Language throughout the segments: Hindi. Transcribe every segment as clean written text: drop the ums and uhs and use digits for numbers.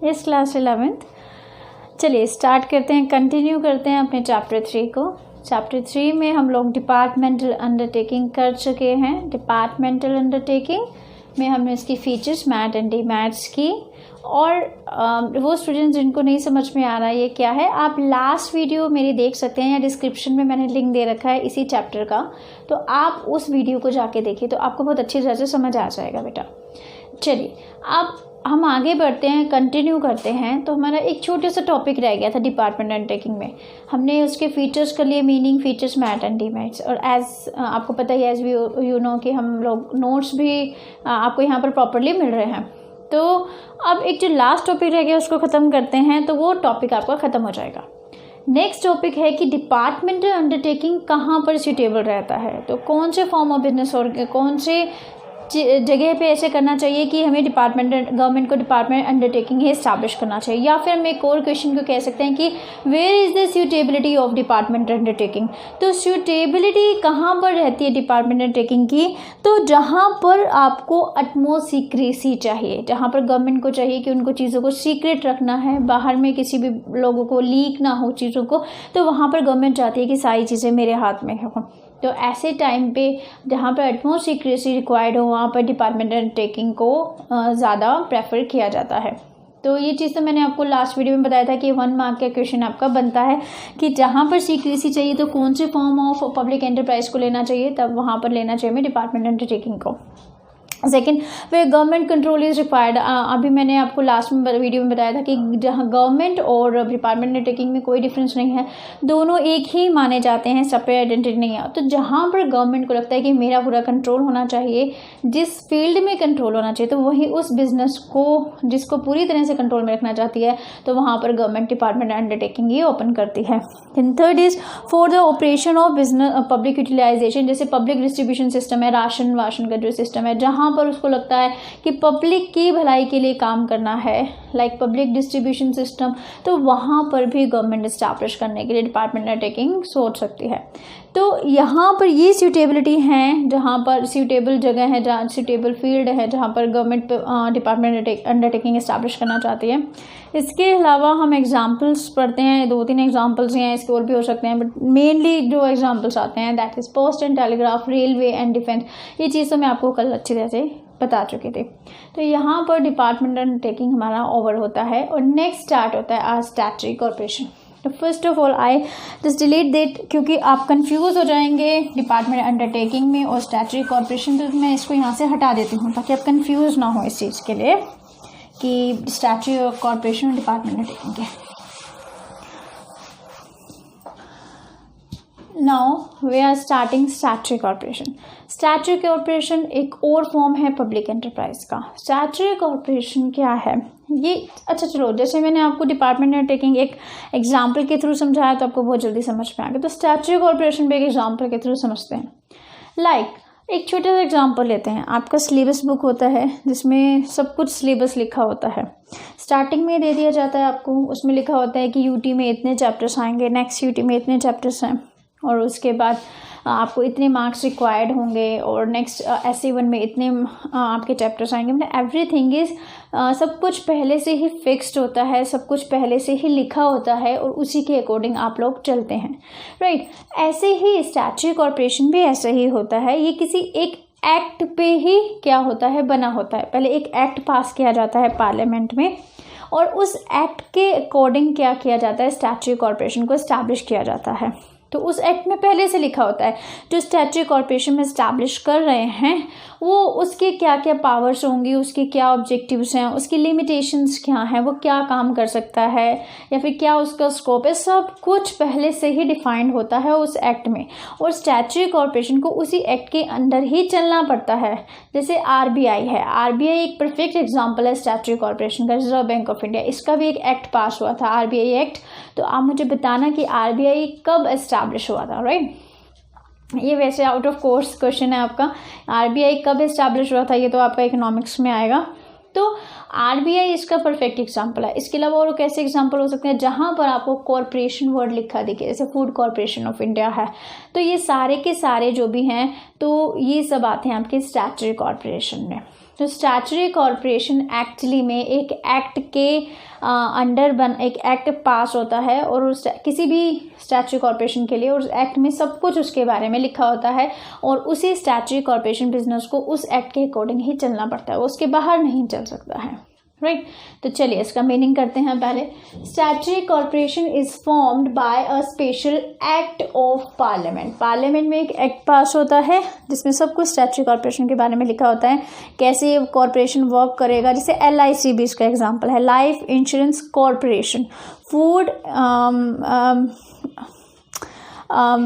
इस क्लास 11th। चलिए स्टार्ट करते हैं, कंटिन्यू करते हैं अपने चैप्टर 3 को। चैप्टर 3 में हम लोग डिपार्टमेंटल अंडरटेकिंग कर चुके हैं। डिपार्टमेंटल अंडरटेकिंग में हमने इसकी फीचर्स मैट एंड डीमैट्स की, और वो स्टूडेंट्स जिनको नहीं समझ में आ रहा है ये क्या है, आप लास्ट वीडियो मेरी देख सकते हैं या डिस्क्रिप्शन में मैंने लिंक दे रखा है इसी चैप्टर का, तो आप उस वीडियो को जाके देखिए तो आपको बहुत अच्छी तरह से समझ आ जाएगा बेटा। चलिए अब हम आगे बढ़ते हैं, कंटिन्यू करते हैं। तो हमारा एक छोटा सा टॉपिक रह गया था डिपार्टमेंट अंडरटेकिंग में। हमने उसके फीचर्स कर लिए, meaning, features, mat and demats. और एज आपको पता ही, एज वी यू नो कि हम लोग नोट्स भी आपको यहाँ पर प्रॉपरली मिल रहे हैं। तो अब एक जो लास्ट टॉपिक रह गया उसको ख़त्म करते हैं, तो वो टॉपिक आपका ख़त्म हो जाएगा। नेक्स्ट टॉपिक है कि डिपार्टमेंटल अंडरटेकिंग कहाँ पर सूटेबल रहता है, तो कौन से फॉर्म ऑफ बिजनेस और कौन से जगह पे ऐसे करना चाहिए कि हमें गवर्नमेंट को डिपार्टमेंट अंडरटेकिंग ही इस्टेब्लिश करना चाहिए। या फिर हम एक और क्वेश्चन को कह सकते हैं कि where is the suitability of department undertaking. तो सूटेबिलिटी कहाँ पर रहती है डिपार्टमेंट अंडरटेकिंग की, तो जहाँ पर आपको अटमोस्ट सीक्रेसी चाहिए, जहाँ पर गवर्नमेंट को चाहिए कि उनको चीज़ों को सीक्रेट रखना है, बाहर में किसी भी लोगों को लीक ना हो चीज़ों को, तो वहाँ पर गवर्नमेंट चाहती है कि सारी चीज़ें मेरे हाथ में हो। तो ऐसे टाइम पे जहाँ पर एटमोस्ट सीक्रेसी रिक्वायर्ड हो वहाँ पर डिपार्टमेंट अंडरटेकिंग को ज़्यादा प्रेफर किया जाता है। तो ये चीज़ तो मैंने आपको लास्ट वीडियो में बताया था कि 1 मार्क का क्वेश्चन आपका बनता है कि जहाँ पर सीक्रेसी चाहिए तो कौन से फॉर्म ऑफ पब्लिक एंटरप्राइज को लेना चाहिए, तब वहाँ पर लेना चाहिए हमें डिपार्टमेंट अंडरटेकिंग को। Second, way government control is required. अभी मैंने आपको लास्ट में वीडियो में बताया था कि जहाँ गवर्नमेंट और डिपार्टमेंट अंडरटेकिंग में कोई डिफरेंस नहीं है, दोनों एक ही माने जाते हैं, सेपरेट आइडेंटिटी नहीं है। तो जहाँ पर गवर्नमेंट को लगता है कि मेरा पूरा कंट्रोल होना चाहिए, जिस फील्ड में कंट्रोल होना चाहिए, तो वही उस बिजनेस को जिसको पूरी तरह से कंट्रोल में रखना चाहती है, तो वहाँ पर गवर्नमेंट डिपार्टमेंट अंडरटेकिंग ही ओपन करती है। Third is for the operation of business public utilisation, जैसे पब्लिक डिस्ट्रीब्यूशन सिस्टम है, राशन वाशन का जो सिस्टम है, जहाँ पर उसको लगता है कि पब्लिक की भलाई के लिए काम करना है, लाइक पब्लिक डिस्ट्रीब्यूशन सिस्टम, तो वहाँ पर भी गवर्नमेंट एस्टैब्लिश करने के लिए डिपार्टमेंट अंडरटेकिंग सोच सकती है। तो यहाँ पर ये सूटेबिलिटी हैं, जहाँ पर सूटेबल जगह है, जहाँ सूटेबल फील्ड है, जहाँ पर गवर्नमेंट डिपार्टमेंट अंडरटेकिंग एस्टैब्लिश करना चाहती है। इसके अलावा हम एग्जांपल्स पढ़ते हैं, 2-3 एग्जांपल्स हैं, इसके और भी हो सकते हैं, बट मेनली जो एग्जांपल्स आते हैं that is post and telegraph, railway and defence. ये चीज़ तो मैं आपको कल अच्छी तरह से बता चुकी थी। तो यहाँ पर डिपार्टमेंट अंडरटेकिंग हमारा ओवर होता है, और नेक्स्ट स्टार्ट होता है आज स्टैट्यूटरी कॉर्पोरेशन। तो first of all I just delete that, क्योंकि आप कंफ्यूज हो जाएंगे डिपार्टमेंट अंडरटेकिंग में और स्टैट्यूटरी कॉर्पोरेशन, तो मैं इसको यहाँ से हटा देती हूँ ताकि आप कंफ्यूज ना हो इस चीज़ के लिए कि स्टैट्यूटरी कॉर्पोरेशन और डिपार्टमेंट अंडरटेकिंग के। Now we are starting statutory corporation. Statutory corporation एक और फॉर्म है पब्लिक एंटरप्राइज का। स्टैट्यूटरी कॉर्पोरेशन क्या है ये, अच्छा चलो, जैसे मैंने आपको डिपार्टमेंट अंडरटेकिंग एक एग्जाम्पल के थ्रू समझाया तो आपको बहुत जल्दी समझ में आ गया। तो स्टैट्यूटरी कॉर्पोरेशन भी एक एग्जाम्पल के थ्रू समझते हैं। लाइक एक छोटा सा एग्जाम्पल लेते हैं, आपका सिलेबस बुक होता है जिसमें सब कुछ सिलेबस लिखा होता है। स्टार्टिंग में दे दिया जाता है आपको, उसमें लिखा होता है कि यूटी में इतने चैप्टर्स आएंगे, नेक्स्ट यूटी में इतने चैप्टर्स हैं, और उसके बाद आपको इतने मार्क्स रिक्वायर्ड होंगे, और नेक्स्ट SE1 में इतने आपके चैप्टर्स आएंगे। मतलब एवरीथिंग इज़ सब कुछ पहले से ही फिक्स्ड होता है, सब कुछ पहले से ही लिखा होता है, और उसी के अकॉर्डिंग आप लोग चलते हैं, राइट। ऐसे ही स्टैट्यूटरी कॉर्पोरेशन भी ऐसे ही होता है। ये किसी एक एक्ट पे ही क्या होता है, बना होता है। पहले एक एक्ट पास किया जाता है पार्लियामेंट में, और उस एक्ट के अकॉर्डिंग क्या किया जाता है, स्टैट्यूटरी कॉर्पोरेशन को इस्टेब्लिश किया जाता है। तो उस एक्ट में पहले से लिखा होता है जो स्टैट्यूटरी कॉर्पोरेशन में इस्टेब्लिश कर रहे हैं, वो उसके क्या क्या पावर्स होंगी, उसके क्या ऑब्जेक्टिव्स हैं, उसकी लिमिटेशंस क्या हैं, वो क्या काम कर सकता है, या फिर क्या उसका स्कोप है, सब कुछ पहले से ही डिफाइंड होता है उस एक्ट में। और स्टैट्यूटरी कॉर्पोरेशन को उसी एक्ट के अंदर ही चलना पड़ता है। जैसे RBI है, RBI एक परफेक्ट एग्जाम्पल है स्टैट्यूटरी कॉर्पोरेशन का, रिजर्व बैंक ऑफ इंडिया। इसका भी एक एक्ट पास हुआ था, RBI एक्ट। तो आप मुझे बताना कि RBI कब एस्टैब्लिश हुआ था, राइट। ये वैसे आउट ऑफ कोर्स क्वेश्चन है आपका, RBI कब एस्टैब्लिश हुआ था, ये तो आपका इकोनॉमिक्स में आएगा। तो RBI इसका परफेक्ट एग्जाम्पल है। इसके अलावा और कैसे एग्जाम्पल हो सकते हैं जहाँ पर आपको कॉरपोरेशन वर्ड लिखा दिखे, जैसे फूड कॉरपोरेशन ऑफ इंडिया है। तो ये सारे के सारे जो भी हैं तो ये सब आते हैं आपके स्टैट्यूटरी कॉर्पोरेशन में। तो स्टैट्यूटरी कॉर्पोरेशन एक्चुअली में एक एक्ट के अंडर एक एक्ट पास होता है, और उस किसी भी स्टैट्यूटरी कॉर्पोरेशन के लिए उस एक्ट में सब कुछ उसके बारे में लिखा होता है, और उसी स्टैट्यूटरी कॉर्पोरेशन बिजनेस को उस एक्ट के अकॉर्डिंग ही चलना पड़ता है, उसके बाहर नहीं चल सकता है, राइट। तो चलिए इसका मीनिंग करते हैं। पहले, statutory corporation is formed by a special act of parliament. Parliament में एक एक्ट पास होता है जिसमें सब कुछ स्टैट्यूटरी कॉर्पोरेशन के बारे में लिखा होता है, कैसे ये कॉर्पोरेशन वर्क करेगा। जैसे LIC भी इसका एग्जांपल है, life insurance corporation. Food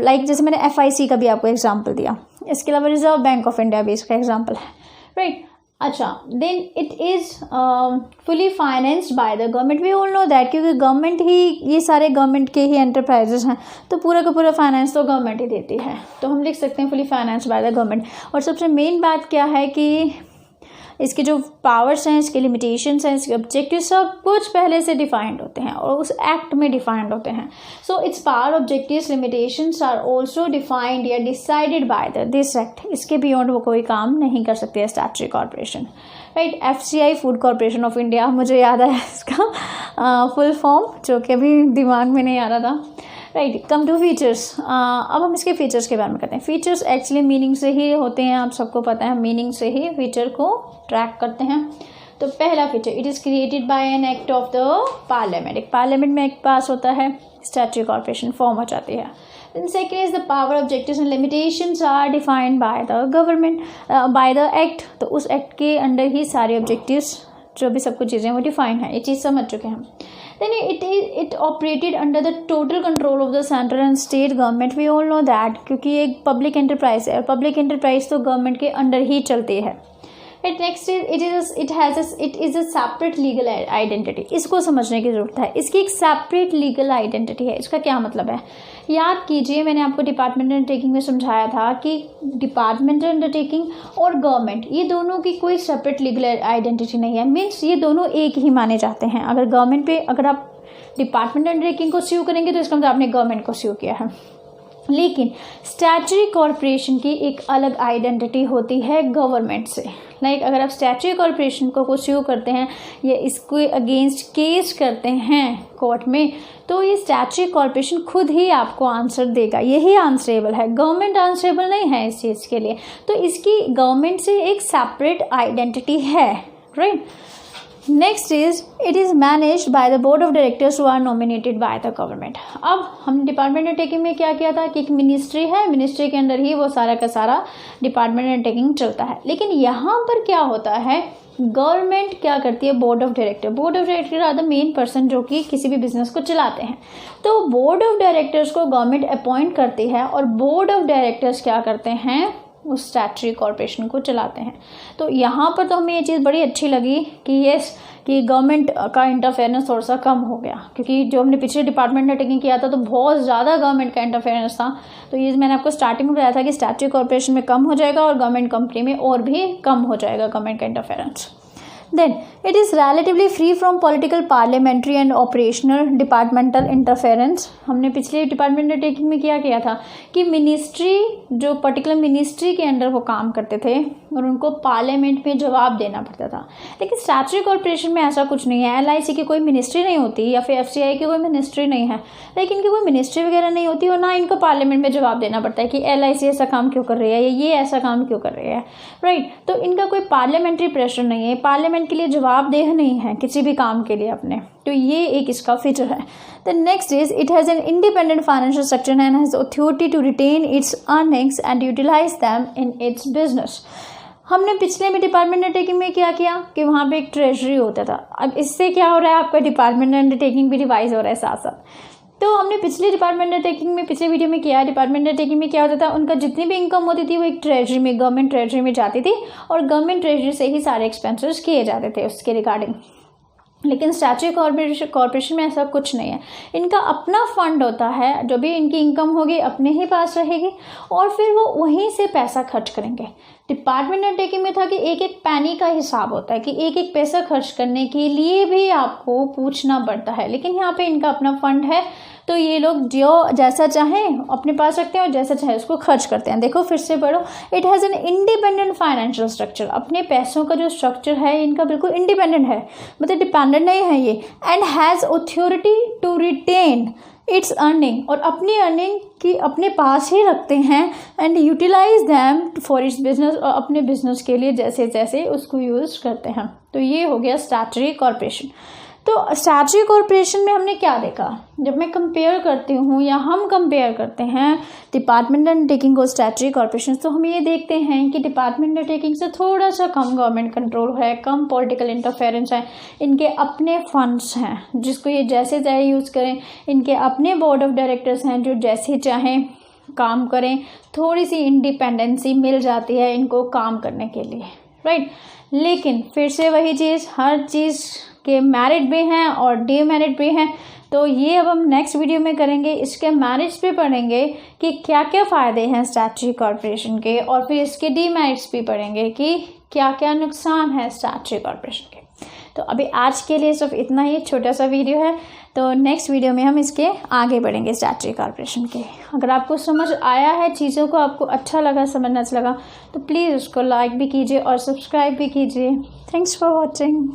like जैसे मैंने FIC का भी आपको एग्जांपल दिया। इसके अलावा रिजर्व बैंक ऑफ इंडिया भी इसका एग्जांपल है, राइट। अच्छा, then it is fully financed by the government. We all know that, क्योंकि गवर्नमेंट ही, ये सारे गवर्नमेंट के ही एंटरप्राइजेस हैं, तो पूरा का पूरा फाइनेंस तो गवर्नमेंट ही देती है, तो हम लिख सकते हैं fully financed by the government. और सबसे मेन बात क्या है कि इसके जो पावर्स हैं, इसके लिमिटेशंस हैं, इसके ऑब्जेक्टिव सब कुछ पहले से डिफाइंड होते हैं और उस एक्ट में डिफाइंड होते हैं। So it's power, objectives, limitations are also defined या डिसाइडेड बाय दिस एक्ट। इसके बियॉन्ड वो कोई काम नहीं कर सकती है statutory corporation, right. FCI, food corporation of India, मुझे याद है इसका फुल फॉर्म, जो कि अभी दिमाग में नहीं आ रहा था, राइट। Come to features. अब हम इसके फीचर्स के बारे में करते हैं। फीचर्स एक्चुअली मीनिंग से ही होते हैं, आप सबको पता है, मीनिंग से ही फीचर को ट्रैक करते हैं। तो पहला feature, it is created by an act of the parliament. एक पार्लियामेंट में एक्ट पास होता है, स्टैट्यूटरी कॉर्पोरेशन फॉर्म हो जाती है। Then second is the power, objectives and limitations are defined by the government, by the act। तो उस एक्ट के अंडर ही सारे ऑब्जेक्टिव्स, जो भी सब कुछ चीज़ें वो डिफाइन है, ये चीज़ समझ चुके हैं हम। Then it operated under the total control of the central and state government। We all know that, क्योंकि ये एक पब्लिक एंटरप्राइज है और पब्लिक एंटरप्राइज तो गवर्नमेंट के अंडर ही चलती है। Next it is a separate legal identity. इसको समझने की ज़रूरत है, इसकी एक सेपरेट लीगल आइडेंटिटी है। इसका क्या मतलब है, याद कीजिए, मैंने आपको डिपार्टमेंटल अंडरटेकिंग में समझाया था कि डिपार्टमेंटल अंडरटेकिंग और गवर्नमेंट, ये दोनों की कोई सेपरेट लीगल आइडेंटिटी नहीं है। मीन्स ये दोनों एक ही माने जाते हैं। अगर गवर्नमेंट पे, अगर आप डिपार्टमेंटल अंडरटेकिंग को स्यू करेंगे तो इसका मतलब आपने गवर्नमेंट को स्यू किया है। लेकिन स्टैट्यूटरी कॉर्पोरेशन की एक अलग आइडेंटिटी होती है गवर्नमेंट से। लाइक अगर आप स्टैट्यूटरी कॉर्पोरेशन को स्यू करते हैं या इसको अगेंस्ट केस करते हैं कोर्ट में, तो ये स्टैट्यूटरी कॉर्पोरेशन खुद ही आपको आंसर देगा, यही आंसरेबल है, गवर्नमेंट आंसरेबल नहीं है इस चीज़ के लिए। तो इसकी गवर्नमेंट से एक सेपरेट आइडेंटिटी है, right. Next is it is managed by the board of directors who are nominated by the government. अब हम डिपार्टमेंट अंडरटेकिंग में क्या किया था कि एक मिनिस्ट्री है, मिनिस्ट्री के अंडर ही वो सारा का सारा डिपार्टमेंट अंडरटेकिंग चलता है। लेकिन यहाँ पर क्या होता है, गवर्नमेंट क्या करती है, board of director. Board of director are the main person जो कि किसी भी बिजनेस को चलाते हैं। तो बोर्ड ऑफ डायरेक्टर्स को गवर्नमेंट अपॉइंट करती है और बोर्ड ऑफ डायरेक्टर्स क्या करते हैं, उस स्टैट्यूटरी कॉर्पोरेशन को चलाते हैं। तो यहाँ पर तो हमें ये चीज़ बड़ी अच्छी लगी कि यस, कि गवर्नमेंट का इंटरफेरेंस थोड़ा सा कम हो गया, क्योंकि जो हमने पिछले डिपार्टमेंट अंडरटेकिंग किया था तो बहुत ज़्यादा गवर्नमेंट का इंटरफेरेंस था। तो ये मैंने आपको स्टार्टिंग में बताया था कि स्टैट्यूटरी कॉर्पोरेशन में कम हो जाएगा और गवर्नमेंट कंपनी में और भी कम हो जाएगा गवर्नमेंट का interference. Then it is relatively free from political, parliamentary and operational departmental interference। हमने पिछले डिपार्टमेंट अंडरटेकिंग में क्या किया था कि मिनिस्ट्री, जो पर्टिकुलर मिनिस्ट्री के अंडर वो काम करते थे और उनको पार्लियामेंट में जवाब देना पड़ता था। लेकिन स्टैट्यूटरी कॉर्पोरेशन में ऐसा कुछ नहीं है। LIC की कोई मिनिस्ट्री नहीं होती या फिर FCI की कोई मिनिस्ट्री नहीं है, लेकिन इनकी कोई मिनिस्ट्री वगैरह नहीं होती और ना इनको पार्लियामेंट में जवाब देना पड़ता है कि LIC ऐसा काम क्यों कर रही है या ये ऐसा काम क्यों कर रही है, राइट। तो इनका कोई पार्लियामेंट्री प्रेशर नहीं है, पार्लियामेंट के लिए जवाबदेह नहीं है किसी भी काम के लिए अपने। तो ये एक इसका फीचर है। The next is it has an independent financial structure and has authority to retain its earnings and utilise them in its business. हमने पिछले में डिपार्टमेंट अंडरटेकिंग में क्या किया कि वहाँ पे एक ट्रेजरी होता था। अब इससे क्या हो रहा है, आपका डिपार्टमेंट अंडरटेकिंग भी रिवाइज हो रहा है साथ साथ। तो हमने पिछले डिपार्टमेंट अंडरटेकिंग में, पिछले वीडियो में किया, डिपार्टमेंट अंडरटेकिंग में क्या होता था, उनका जितनी भी इनकम होती थी वो एक ट्रेजरी में, गवर्नमेंट ट्रेजरी में जाती थी और गवर्नमेंट ट्रेजरी से ही सारे एक्सपेंसेस किए जाते थे उसके रिगार्डिंग। लेकिन स्टैट्यूटरी कॉर्पोरेशन में ऐसा कुछ नहीं है। इनका अपना फंड होता है, जो भी इनकी इनकम होगी अपने ही पास रहेगी और फिर वो वहीं से पैसा खर्च करेंगे। डिपार्टमेंट अंडरटेकिंग में था कि एक एक पैनी का हिसाब होता है कि एक एक पैसा खर्च करने के लिए भी आपको पूछना पड़ता है, लेकिन यहाँ पे इनका अपना फंड है तो ये लोग जो जैसा चाहें अपने पास रखते हैं और जैसा चाहे उसको खर्च करते हैं। देखो फिर से पढ़ो, it has an independent financial structure, अपने पैसों का जो स्ट्रक्चर है इनका बिल्कुल इंडिपेंडेंट है, मतलब डिपेंडेंट नहीं है ये। And has authority to retain its earning, और अपनी अर्निंग की अपने पास ही रखते हैं। And utilise them for its business, और अपने बिजनेस के लिए जैसे जैसे उसको यूज करते हैं। तो ये हो गया स्टैट्यूटरी कॉर्पोरेशन। तो स्टैट्यूटरी कॉर्पोरेशन में हमने क्या देखा, जब मैं कंपेयर करती हूँ या हम कंपेयर करते हैं डिपार्टमेंट अंडरटेकिंग और स्टैट्यूटरी कॉर्पोरेशन, तो हम ये देखते हैं कि डिपार्टमेंट अंडरटेकिंग से थोड़ा सा कम गवर्नमेंट कंट्रोल है, कम पॉलिटिकल इंटरफेरेंस है, इनके अपने फंड्स हैं जिसको ये जैसे चाहे यूज़ करें, इनके अपने बोर्ड ऑफ डायरेक्टर्स हैं जो जैसे चाहें काम करें, थोड़ी सी इंडिपेंडेंसी मिल जाती है इनको काम करने के लिए, राइट। लेकिन फिर से वही चीज़, हर चीज़ के मेरिट भी हैं और डीमेरिट भी हैं। तो ये अब हम नेक्स्ट वीडियो में करेंगे, इसके मेरिट्स भी पढ़ेंगे कि क्या क्या फ़ायदे हैं स्टैट्यूटरी कॉर्पोरेशन के, और फिर इसके डीमेरिट्स भी पढ़ेंगे कि क्या क्या नुकसान है स्टैट्यूटरी कॉर्पोरेशन के। तो अभी आज के लिए सिर्फ इतना ही छोटा सा वीडियो है, तो नेक्स्ट वीडियो में हम इसके आगे बढ़ेंगे स्टैट्यूटरी कॉर्पोरेशन के। अगर आपको समझ आया है चीज़ों को, आपको अच्छा लगा, समझना अच्छा लगा, तो प्लीज़ उसको लाइक भी कीजिए और सब्सक्राइब भी कीजिए। Thanks for watching.